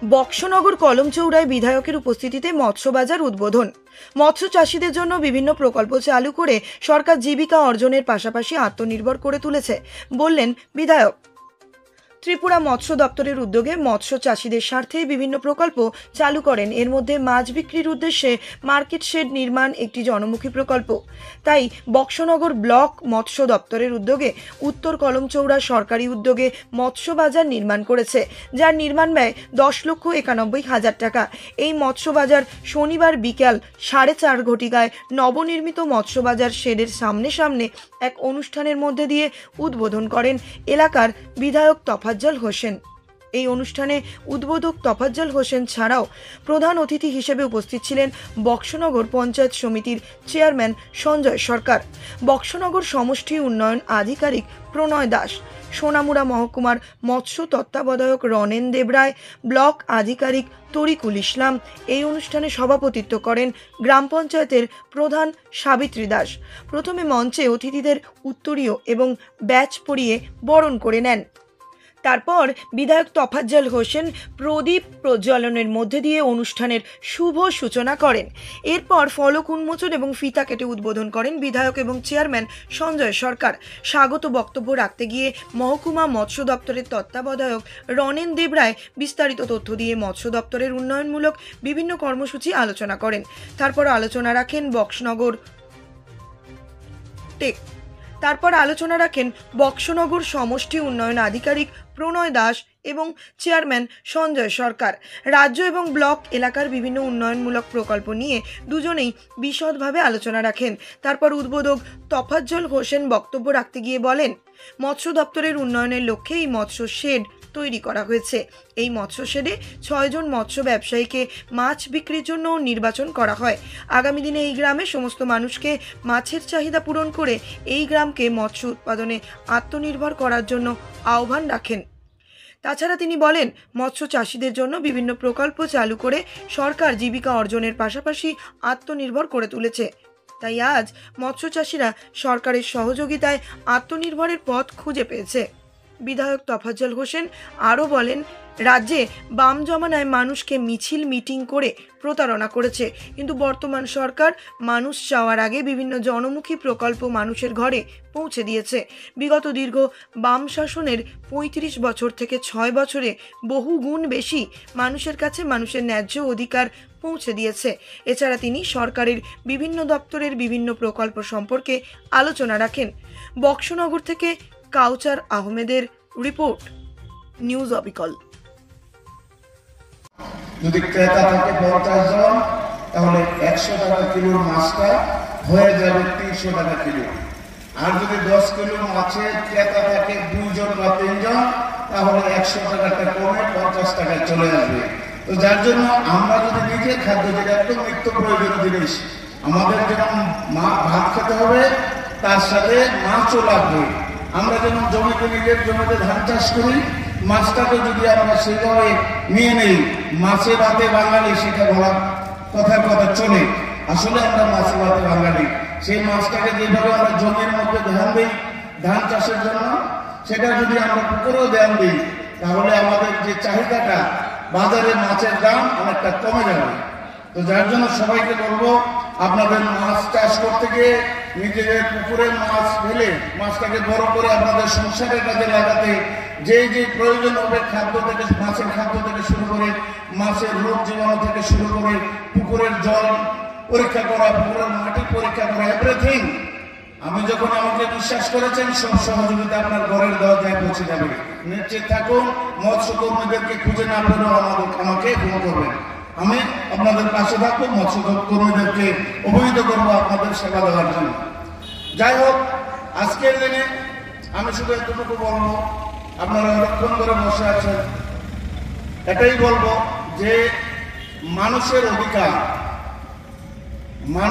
বক্সনগর কলমচৌড়ায় বিধায়কের উপস্থিতিতে মৎস্য বাজার উদ্বোধন। মৎস্য চাষীদের জন্য বিভিন্ন প্রকল্প চালু করে সরকার জীবিকা অর্জনের পাশাপাশি আত্মনির্ভর করে তুলেছে বললেন বিধায়ক। ত্রিপুরা মৎস্য দপ্তরের উদ্যোগে মৎস্য চাষীদের স্বার্থে বিভিন্ন প্রকল্প চালু করেন। এর মধ্যে মাছ বিক্রির উদ্দেশ্যে মার্কেট শেড নির্মাণ একটি জনমুখী প্রকল্প। তাই বক্সনগর ব্লক মৎস্য দপ্তরের উদ্যোগে উত্তর কলমচৌড়া সরকারি উদ্যোগে মৎস্য বাজার নির্মাণ করেছে, যার নির্মাণ ব্যয় 10,91,000 টাকা। এই মৎস্য বাজার শনিবার বিকাল 4:30 ঘটিকায় নবনির্মিত মৎস্য বাজার শেডের সামনে এক অনুষ্ঠানের মধ্যে দিয়ে উদ্বোধন করেন এলাকার বিধায়ক তফাজ্জল হোসেন। এই অনুষ্ঠানে উদ্বোধক তফাজ্জল হোসেন ছাড়াও প্রধান অতিথি হিসেবে উপস্থিত ছিলেন বক্সনগর পঞ্চায়েত সমিতির চেয়ারম্যান সঞ্জয় সরকার, বক্সনগর সমষ্টি উন্নয়ন আধিকারিক প্রণয় দাস, সোনামুড়া মহকুমার মৎস্য তত্ত্বাবধায়ক রনেন দেবরায়, ব্লক আধিকারিক তরিকুল ইসলাম। এই অনুষ্ঠানে সভাপতিত্ব করেন গ্রাম পঞ্চায়েতের প্রধান সাবিত্রী দাস। প্রথমে মঞ্চে অতিথিদের উত্তরীয় এবং ব্যাচ পরিয়ে বরণ করে নেন। তারপর বিধায়ক তফাজ্জল হোসেন প্রদীপ প্রজ্বলনের মধ্যে দিয়ে অনুষ্ঠানের শুভ সূচনা করেন। এরপর ফলক উন্মোচন এবং ফিতা কেটে উদ্বোধন করেন বিধায়ক এবং চেয়ারম্যান সঞ্জয় সরকার। স্বাগত বক্তব্য রাখতে গিয়ে মহকুমা মৎস্য দপ্তরের তত্ত্বাবধায়ক রনেন দেবরায় বিস্তারিত তথ্য দিয়ে মৎস্য দপ্তরের উন্নয়নমূলক বিভিন্ন কর্মসূচি আলোচনা করেন। তারপর আলোচনা রাখেন বক্সনগর সমষ্টি উন্নয়ন আধিকারিক প্রণয় দাস এবং চেয়ারম্যান সঞ্জয় সরকার। রাজ্য এবং ব্লক এলাকার বিভিন্ন উন্নয়নমূলক প্রকল্প নিয়ে দুজনেই বিশদভাবে আলোচনা রাখেন। তারপর উদ্বোধক তফাজ্জল হোসেন বক্তব্য রাখতে গিয়ে বলেন, মৎস্য দপ্তরের উন্নয়নের লক্ষ্যে এই মৎস্য শেড তৈরি করা হয়েছে। এই মৎস্য শেডে 6 জন মৎস্য ব্যবসায়ীকে মাছ বিক্রির জন্য নির্বাচন করা হয়। আগামী দিনে এই গ্রামে সমস্ত মানুষকে মাছের চাহিদা পূরণ করে এই গ্রামকে মৎস্য উৎপাদনে আত্মনির্ভর করার জন্য আহ্বান রাখেন। তাছাড়া তিনি বলেন, মৎস্য চাষীদের জন্য বিভিন্ন প্রকল্প চালু করে সরকার জীবিকা অর্জনের পাশাপাশি আত্মনির্ভর করে তুলেছে। তাই আজ মৎস্য চাষীরা সরকারের সহযোগিতায় আত্মনির্ভরের পথ খুঁজে পেয়েছে। বিধায়ক তফাজ্জল হোসেন আরও বলেন, রাজ্যে বাম জমানায় মানুষকে মিছিল মিটিং করে প্রতারণা করেছে, কিন্তু বর্তমান সরকার মানুষ চাওয়ার আগে বিভিন্ন জনমুখী প্রকল্প মানুষের ঘরে পৌঁছে দিয়েছে। বিগত দীর্ঘ বাম শাসনের 35 বছর থেকে 6 বছরে বহু গুণ বেশি মানুষের কাছে মানুষের ন্যায্য অধিকার পৌঁছে দিয়েছে। এছাড়া তিনি সরকারের বিভিন্ন দপ্তরের বিভিন্ন প্রকল্প সম্পর্কে আলোচনা রাখেন। বক্সনগর থেকে কাউচার আহমেদের রিপোর্ট, নিউজ অবিকল। যদি ক্রেতা থাকে 50 জন, তাহলে 100 টাকা কিলোর মাছটা হয়ে যাবে 300 টাকা কিলো। আর যদি 10 কিলো মাছের ক্রেতা থাকে 2 জন বা 3 জন, তাহলে 100 টাকাটা কমে 50 টাকায় চলে আসবে। তো যার জন্য আমরা যদি নিজের খাদ্য, যেটা একদম নিত্য প্রয়োজনীয় জিনিস, আমাদের যেমন ভাত খেতে হবে, তার সাথে মাছও লাগবে। আমরা যেমন জমিতে নিজের জমিতে ধান চাষ করি, মাছটাকে যদি আমরা সেভাবে নিয়ে নেই, মাছে ভাতে বাঙালি, সেটা বলা কথার কথা চলে। আসলে আমরা মাছে ভাতে বাঙালি। সেই মাছটাকে যেভাবে আমরা জমির মধ্যে ধ্যান দিই ধান চাষের জন্য, সেটা যদি আমরা পুকুরেও ধ্যান দিই, তাহলে আমাদের যে চাহিদাটা, বাজারে মাছের দাম অনেকটা কমে যাবে। তো যার জন্য সবাইকে বলবো, আপনাদের মাছ চাষ করতে গিয়ে নিজেদের পুকুরে মাছ ফেলে মাছটাকে বড় করে আপনাদের সংসারের কাজে লাগাতে যে প্রয়োজন হবে, খাদ্য থেকে, মাছের খাদ্য থেকে শুরু করে, মাছের রোগ জীবাণু থেকে শুরু করে, পুকুরের জল পরীক্ষা করা, পুকুরের মাটি পরীক্ষা করা, এভরিথিং। আমি যখন আমাকে বিশ্বাস করেছেন, সব সহযোগিতা আপনার ঘরের দরজায় পৌঁছে যাবে। নিশ্চিত থাকুন, মৎস্যকর্মীদেরকে খুঁজে না পেলেও আমাকে ফোন করবেন। আমি আপনাদের পাশে থাকবো, মৎস্য কর্মীদেরকে অবহিত করবো আপনাদের সেবা দেওয়ার জন্য। যাই হোক, আজকের দিনে আমি শুধু এতটুকু বলবো, আপনারা অনেকক্ষণ করে বসে আছেন, এটাই বলবো যে মানুষের অধিকার, মানুষ